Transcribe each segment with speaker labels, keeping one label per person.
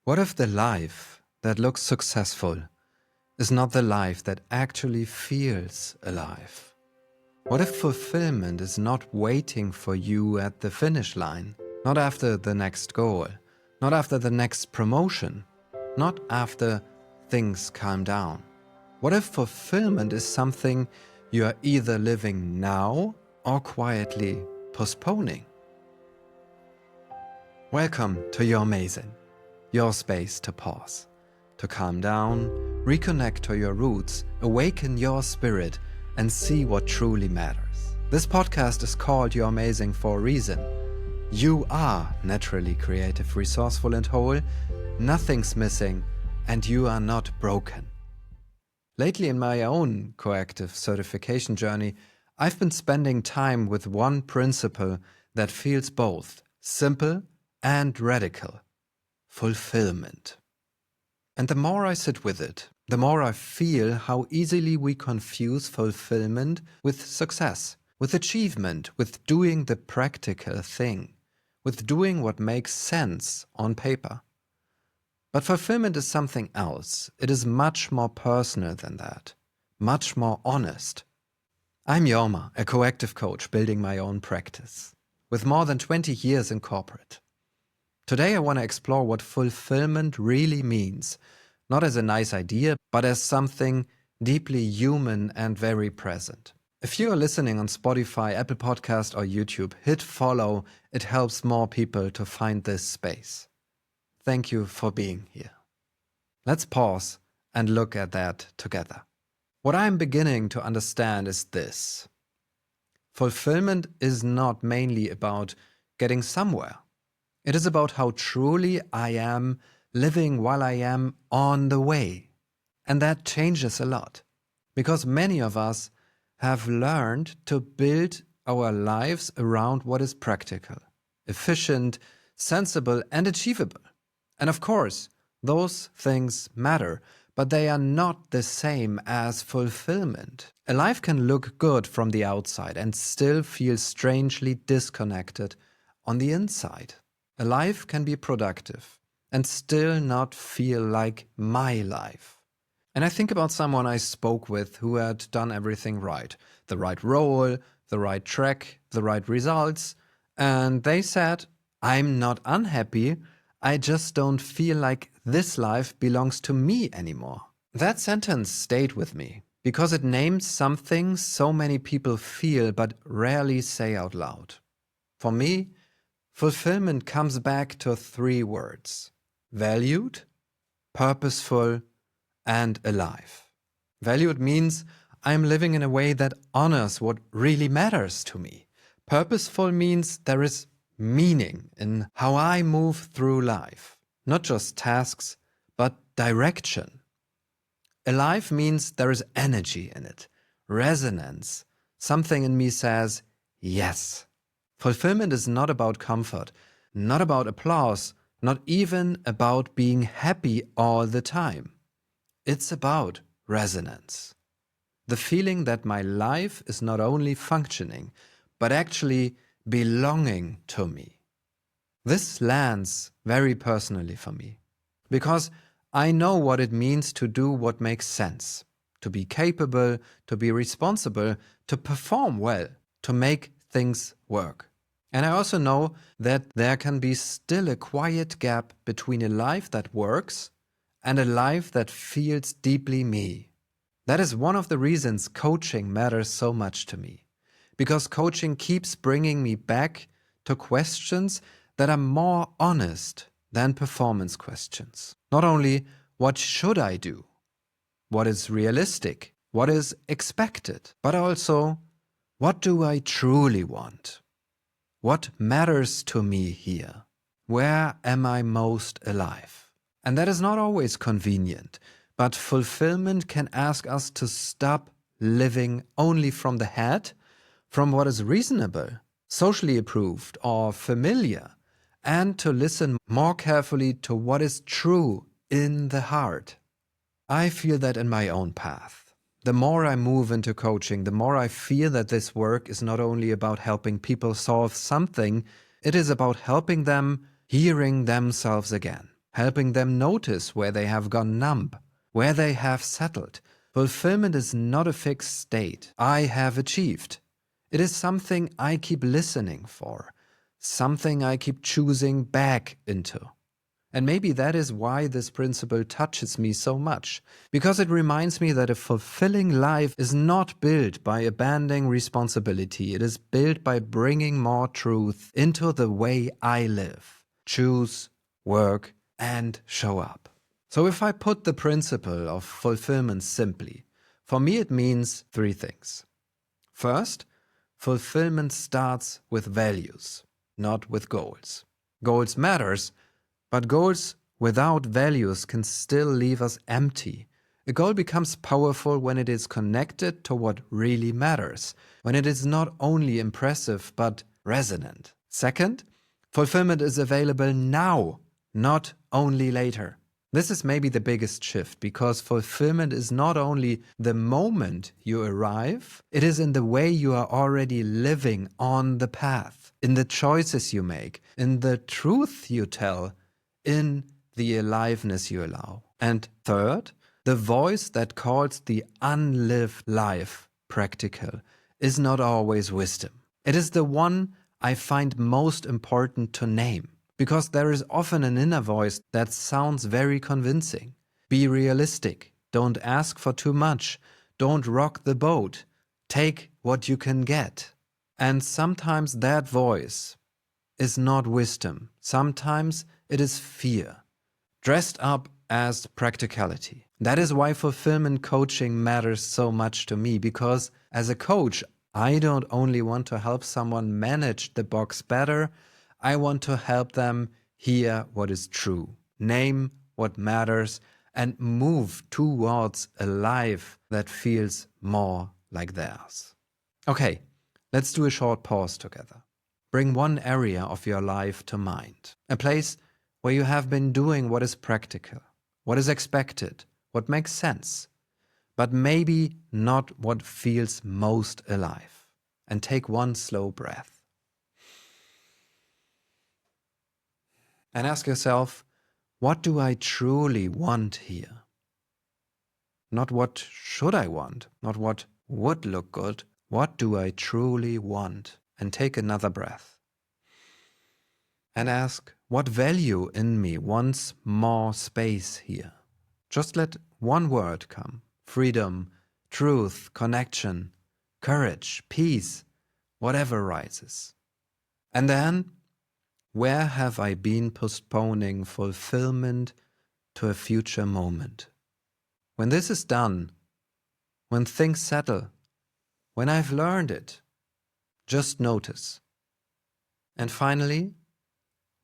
Speaker 1: What if the life that looks successful is not the life that actually feels alive? What if fulfillment is not waiting for you at the finish line, not after the next goal, not after the next promotion, not after things calm down? What if fulfillment is something you are either living now or quietly postponing? Welcome to You're Amazing, your space to pause, to calm down, reconnect to your roots, awaken your spirit, and see what truly matters. This podcast is called You're Amazing for a reason. You are naturally creative, resourceful, and whole. Nothing's missing, and you are not broken. Lately in my own coactive certification journey, I've been spending time with one principle that feels both simple and radical: fulfillment. And the more I sit with it, the more I feel how easily we confuse fulfillment with success, with achievement, with doing the practical thing, with doing what makes sense on paper. But fulfillment is something else. It is much more personal than that, much more honest. I'm Jorma, a coactive coach building my own practice, with more than 20 years in corporate. Today I want to explore what fulfillment really means, not as a nice idea, but as something deeply human and very present. If you are listening on Spotify, Apple Podcast, or YouTube, hit follow. It helps more people to find this space. Thank you for being here. Let's pause and look at that together. What I'm beginning to understand is this: fulfillment is not mainly about getting somewhere. It is about how truly I am living while I am on the way. And that changes a lot, because many of us have learned to build our lives around what is practical, efficient, sensible, and achievable. And of course, those things matter, but they are not the same as fulfillment. A life can look good from the outside and still feel strangely disconnected on the inside. A life can be productive and still not feel like my life. And I think about someone I spoke with who had done everything right. The right role, the right track, the right results. And they said, I'm not unhappy. I just don't feel like this life belongs to me anymore. That sentence stayed with me because it names something so many people feel but rarely say out loud. For me, fulfillment comes back to 3 words: valued, purposeful, and alive. Valued means I'm living in a way that honors what really matters to me. Purposeful means there is meaning in how I move through life, not just tasks, but direction. Alive means there is energy in it, resonance. Something in me says, yes. Fulfillment is not about comfort, not about applause, not even about being happy all the time. It's about resonance. The feeling that my life is not only functioning, but actually belonging to me. This lands very personally for me, because I know what it means to do what makes sense, to be capable, to be responsible, to perform well, to make things work. And I also know that there can be still a quiet gap between a life that works and a life that feels deeply me. That is one of the reasons coaching matters so much to me, because coaching keeps bringing me back to questions that are more honest than performance questions. Not only what should I do, what is realistic, what is expected, but also what do I truly want? What matters to me here? Where am I most alive? And that is not always convenient, but fulfillment can ask us to stop living only from the head, from what is reasonable, socially approved, or familiar, and to listen more carefully to what is true in the heart. I feel that in my own path. The more I move into coaching, the more I feel that this work is not only about helping people solve something, it is about helping them hearing themselves again, helping them notice where they have gone numb, where they have settled. Fulfillment is not a fixed state I have achieved. It is something I keep listening for, something I keep choosing back into. And maybe that is why this principle touches me so much, because it reminds me that a fulfilling life is not built by abandoning responsibility. It is built by bringing more truth into the way I live, choose, work, and show up. So if I put the principle of fulfillment simply, for me it means three things. First, fulfillment starts with values, not with goals. Goals matters, but goals without values can still leave us empty. A goal becomes powerful when it is connected to what really matters, when it is not only impressive but resonant. Second, fulfillment is available now, not only later. This is maybe the biggest shift, because fulfillment is not only the moment you arrive, it is in the way you are already living on the path, in the choices you make, in the truth you tell, in the aliveness you allow. And third, the voice that calls the unlived life practical is not always wisdom. It is the one I find most important to name, because there is often an inner voice that sounds very convincing. Be realistic, don't ask for too much, don't rock the boat, take what you can get. And sometimes that voice is not wisdom, sometimes it is fear, dressed up as practicality. That is why fulfillment coaching matters so much to me, because as a coach, I don't only want to help someone manage the box better, I want to help them hear what is true, name what matters, and move towards a life that feels more like theirs. Okay, let's do a short pause together. Bring one area of your life to mind, a place where you have been doing what is practical, what is expected, what makes sense, but maybe not what feels most alive. And take one slow breath. And ask yourself, what do I truly want here? Not what should I want, not what would look good. What do I truly want? And take another breath. And ask, what value in me wants more space here? Just let one word come. Freedom, truth, connection, courage, peace, whatever rises. And then, where have I been postponing fulfillment to a future moment? When this is done, when things settle, when I've learned it, just notice. And finally,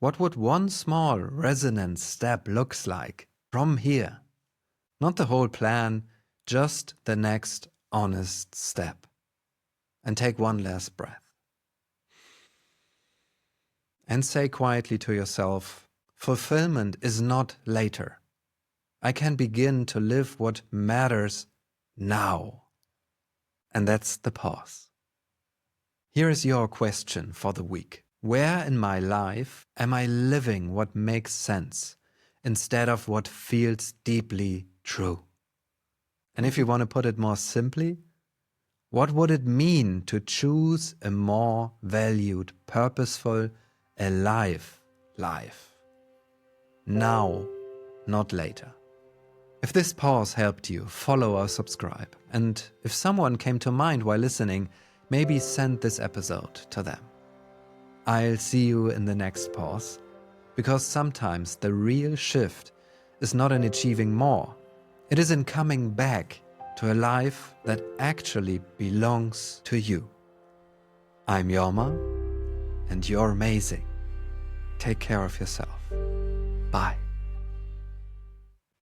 Speaker 1: what would one small resonant step looks like from here? Not the whole plan, just the next honest step. And take one last breath. And say quietly to yourself, fulfillment is not later. I can begin to live what matters now. And that's the pause. Here is your question for the week. Where in my life am I living what makes sense instead of what feels deeply true? And if you want to put it more simply, what would it mean to choose a more valued, purposeful, alive life? Now, not later. If this pause helped you, follow or subscribe. And if someone came to mind while listening, maybe send this episode to them. I'll see you in the next pause, because sometimes the real shift is not in achieving more. It is in coming back to a life that actually belongs to you. I'm Jorma, and you're amazing. Take care of yourself. Bye.